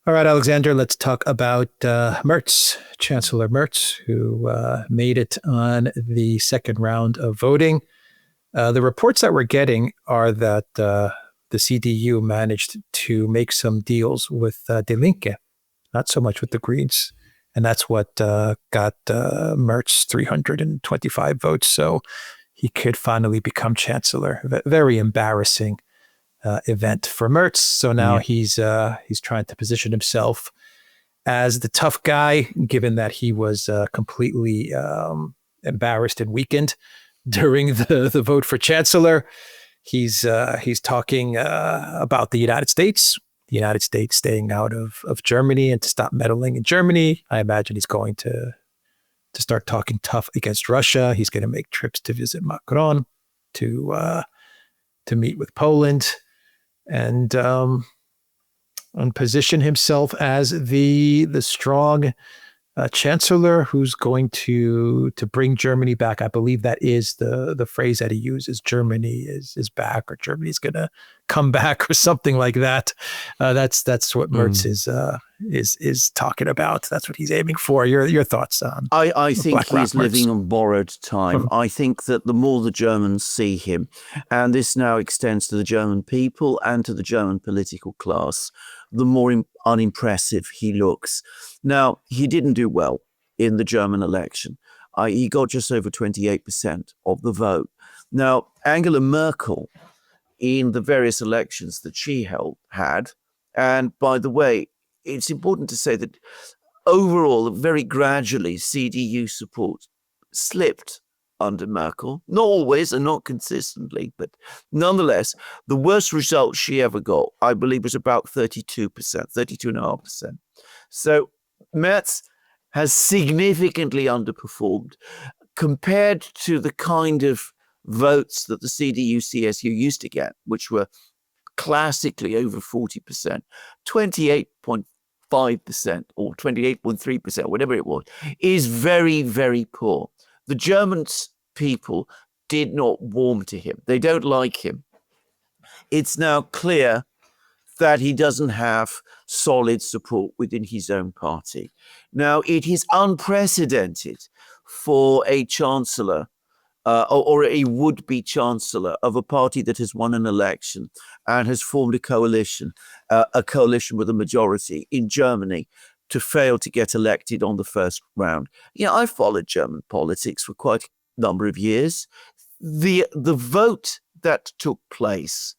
All right, Alexander, let's talk about Merz, Chancellor Merz, who made it on the second round of voting. The reports that we're getting are that the CDU managed to make some deals with Die Linke, not so much with the Greens. And that's what got Merz 325 votes. So he could finally become chancellor. Very embarrassing event for Merz. So now he's trying to position himself as the tough guy, given that he was completely embarrassed and weakened during the vote for chancellor. He's talking about the United States staying out of Germany and to stop meddling in Germany. I imagine he's going to start talking tough against Russia. He's going to make trips to visit Macron, to meet with Poland, and position himself as the strong chancellor who's going to bring Germany back. I believe that is the phrase that he uses. Germany is back, or Germany's going to come back, or something like that. That's what Merz is talking about. That's what he's aiming for. Your thoughts on? I think he's living on borrowed time. I think that the more the Germans see him, and this now extends to the German people and to the German political class, the more unimpressive he looks. Now, he didn't do well in the German election. He got just over 28% of the vote. Now, Angela Merkel, in the various elections that she had, and by the way, it's important to say that overall, very gradually, CDU support slipped under Merkel. Not always and not consistently, but nonetheless, the worst result she ever got, I believe, was about 32%, 32.5%. So Merz has significantly underperformed compared to the kind of votes that the CDU-CSU used to get, which were classically over 40%, 28.5% or 28.3%, whatever it was, is very, very poor. The German people did not warm to him. They don't like him. It's now clear that he doesn't have solid support within his own party. Now, it is unprecedented for a chancellor or a would-be chancellor of a party that has won an election and has formed a coalition with a majority in Germany, to fail to get elected on the first round. I followed German politics for quite a number of years. The vote that took place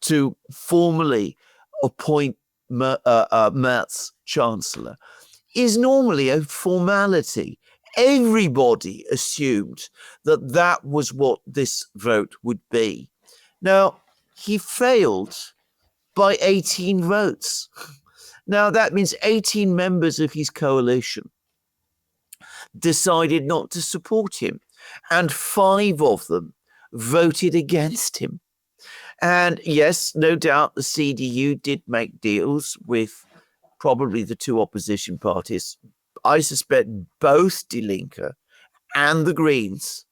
to formally appoint Merz chancellor is normally a formality. Everybody assumed that that was what this vote would be. Now, he failed by 18 votes. Now, that means 18 members of his coalition decided not to support him, and 5 of them voted against him. And yes, no doubt the CDU did make deals with probably the 2 opposition parties. I suspect both Die Linke and the Greens.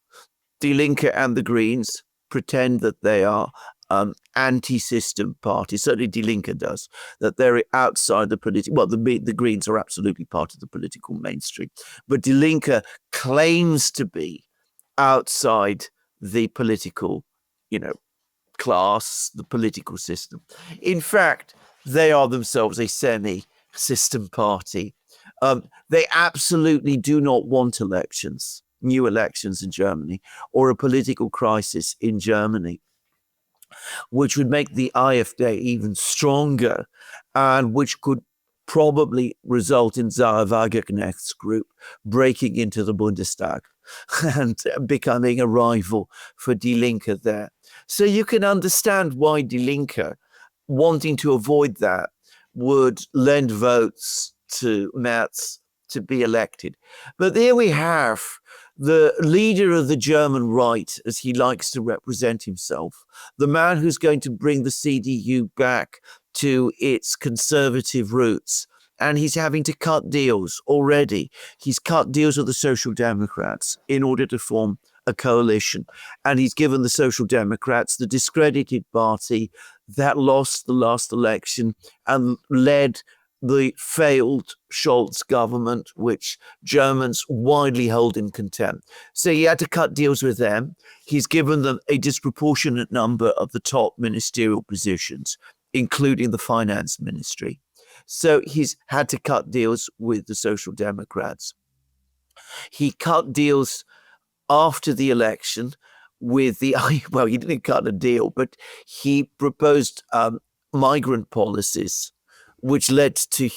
Die Linke and the Greens pretend that they are anti-system parties. Certainly Die Linke does, that they're outside the political. Well, the Greens are absolutely part of the political mainstream, but Die Linke claims to be outside the political, class, the political system. In fact, they are themselves a semi-system party. They absolutely do not want new elections in Germany, or a political crisis in Germany, which would make the AfD even stronger, and which could probably result in Sarah Wagenknecht's group breaking into the Bundestag and becoming a rival for Die Linke there. So you can understand why Die Linke, wanting to avoid that, would lend votes to Merz to be elected. But there we have the leader of the German right, as he likes to represent himself, the man who's going to bring the CDU back to its conservative roots. And he's having to cut deals already. He's cut deals with the Social Democrats in order to form a coalition. And he's given the Social Democrats, the discredited party that lost the last election and led the failed Scholz government, which Germans widely hold in contempt. So he had to cut deals with them. He's given them a disproportionate number of the top ministerial positions, including the finance ministry. So he's had to cut deals with the Social Democrats. He cut deals after the election with the, well, he didn't cut a deal, but he proposed migrant policies, which led to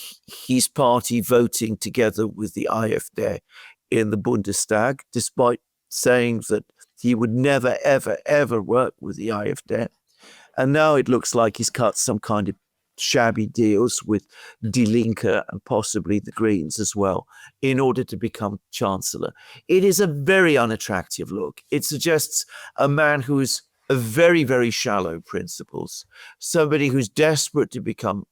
his party voting together with the AfD in the Bundestag, despite saying that he would never, ever, ever work with the AfD. And now it looks like he's cut some kind of shabby deals with Die Linke and possibly the Greens as well in order to become chancellor. It is a very unattractive look. It suggests a man who is a very, very shallow principles, somebody who's desperate to become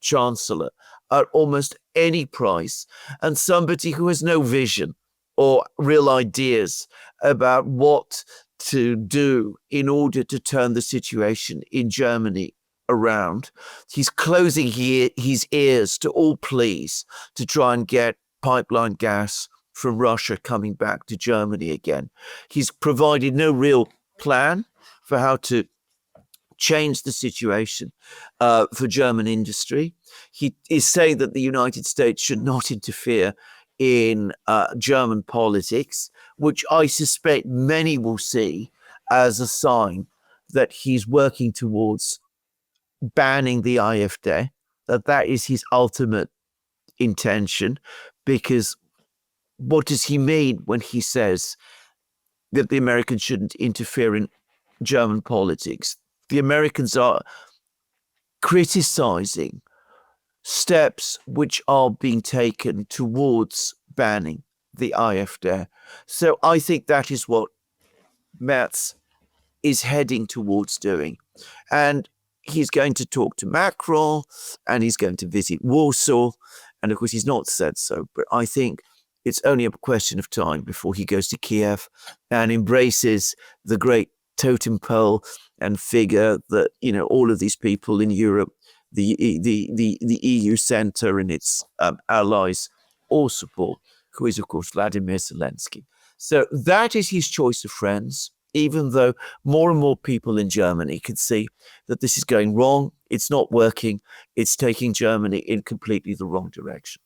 chancellor at almost any price, and somebody who has no vision or real ideas about what to do in order to turn the situation in Germany around. He's closing his ears to all pleas to try and get pipeline gas from Russia coming back to Germany again. He's provided no real plan for how to change the situation for German industry. He is saying that the United States should not interfere in German politics, which I suspect many will see as a sign that he's working towards banning the AfD, that is his ultimate intention, because what does he mean when he says that the Americans shouldn't interfere in German politics? The Americans are criticizing steps which are being taken towards banning the AfD. So I think that is what Merz is heading towards doing. And he's going to talk to Macron and he's going to visit Warsaw. And of course, he's not said so, but I think it's only a question of time before he goes to Kiev and embraces the great totem pole and figure that, you know, all of these people in Europe, the EU Centre and its allies all support, who is, of course, Vladimir Zelensky. So that is his choice of friends, even though more and more people in Germany could see that this is going wrong, it's not working, it's taking Germany in completely the wrong direction.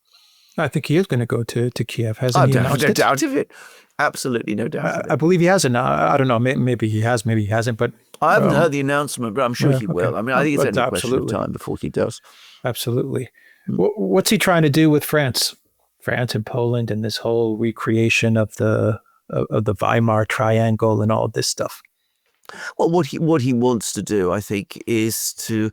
I think he is going to go to Kiev, hasn't he? No doubt of it. Absolutely no doubt of it. I believe he hasn't. I don't know. Maybe he has, maybe he hasn't. But I haven't heard the announcement, but I'm sure he will. Okay. I mean, I think it's only a question of time before he does. Absolutely. What's he trying to do with France and Poland and this whole recreation of the Weimar Triangle and all of this stuff? Well, what he wants to do, I think, is to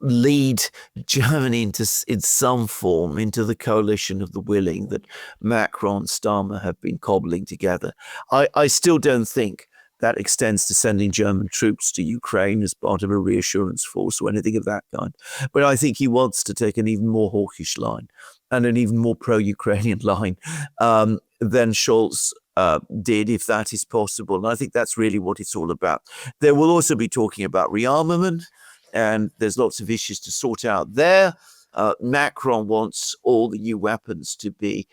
lead Germany in some form into the coalition of the willing that Macron and Starmer have been cobbling together. I still don't think that extends to sending German troops to Ukraine as part of a reassurance force or anything of that kind. But I think he wants to take an even more hawkish line and an even more pro-Ukrainian line than Scholz did, if that is possible. And I think that's really what it's all about. There will also be talking about rearmament, and there's lots of issues to sort out there. Macron wants all the new weapons to be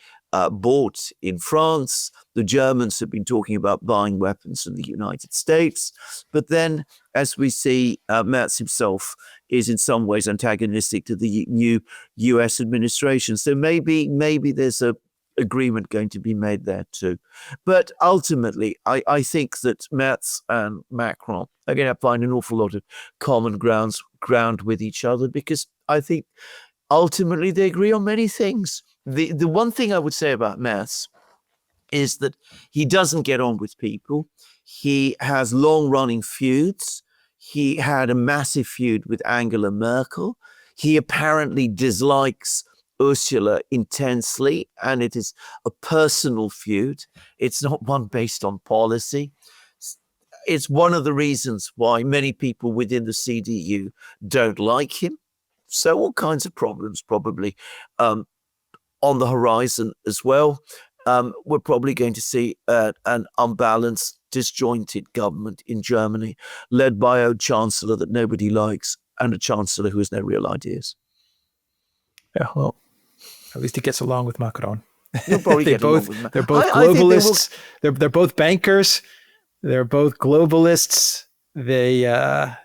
bought in France. The Germans have been talking about buying weapons from the United States. But then, as we see, Merz himself is in some ways antagonistic to the new US administration. So maybe there's a agreement going to be made there too. But ultimately, I think that Merz and Macron are going to find an awful lot of common ground with each other, because I think ultimately they agree on many things. The one thing I would say about Merz is that he doesn't get on with people. He has long-running feuds. He had a massive feud with Angela Merkel. He apparently dislikes Ursula intensely, and it is a personal feud. It's not one based on policy. It's one of the reasons why many people within the CDU don't like him. So all kinds of problems probably on the horizon as well. we're probably going to see an unbalanced, disjointed government in Germany, led by a chancellor that nobody likes and a chancellor who has no real ideas. Yeah, well, at least he gets along with Macron. You'll probably get along with They're both globalists. They're both bankers. They're both globalists. Merz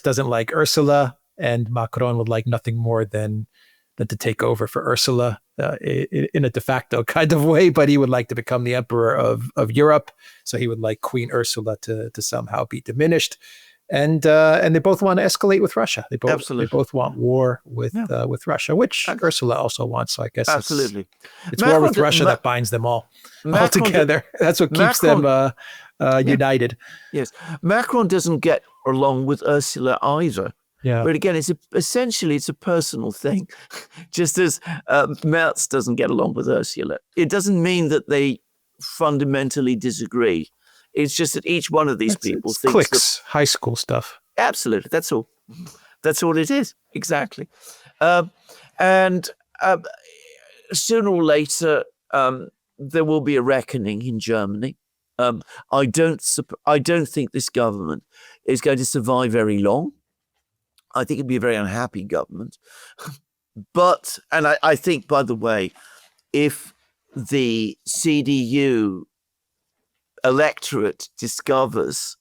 doesn't like Ursula, and Macron would like nothing more than to take over for Ursula in a de facto kind of way, but he would like to become the emperor of Europe. So he would like Queen Ursula to somehow be diminished. And they both want to escalate with Russia. They both want war with Russia, which Ursula also wants. So I guess it's war with Russia that binds them all together. That's what keeps them united. Yes, Macron doesn't get along with Ursula either. Yeah, but again, essentially it's a personal thing, just as Merz doesn't get along with Ursula. It doesn't mean that they fundamentally disagree. It's just that each one of these people thinks cliques, high school stuff. Absolutely, that's all. That's all it is. Exactly, sooner or later, there will be a reckoning in Germany. I don't think this government is going to survive very long. I think it'd be a very unhappy government. But I think, by the way, if the CDU electorate discovers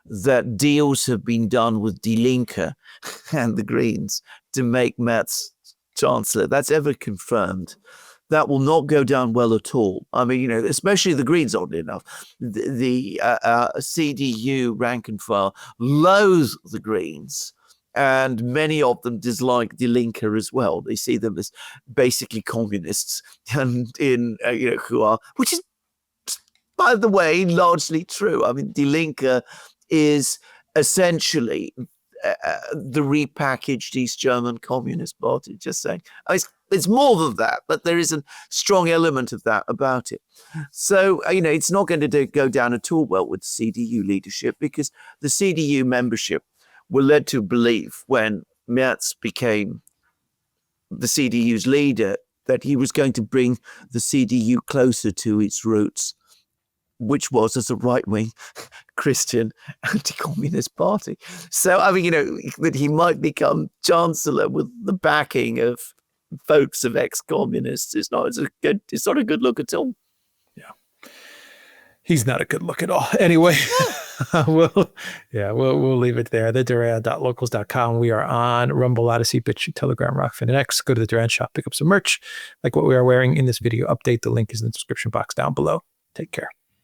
that deals have been done with Die Linke and the Greens to make Merz chancellor, that's ever confirmed, that will not go down well at all. I mean, especially the Greens, oddly enough. The CDU rank and file loathe the Greens, and many of them dislike Die Linke as well. They see them as basically communists, and who are, which is, by the way, largely true. I mean, Die Linke is essentially the repackaged East German Communist Party, just saying. It's more than that, but there is a strong element of that about it. So, it's not going to go down at all well with CDU leadership, because the CDU membership were led to believe, when Merz became the CDU's leader, that he was going to bring the CDU closer to its roots, which was as a right-wing Christian anti-communist party. So, that he might become chancellor with the backing of votes of ex-communists is not a good look at all. Yeah. He's not a good look at all. Anyway, we'll leave it there. TheDuran.locals.com. We are on Rumble, Odyssey, BitChute, Telegram, Rockfin, and X. Go to the Duran shop, pick up some merch like what we are wearing in this video update. The link is in the description box down below. Take care.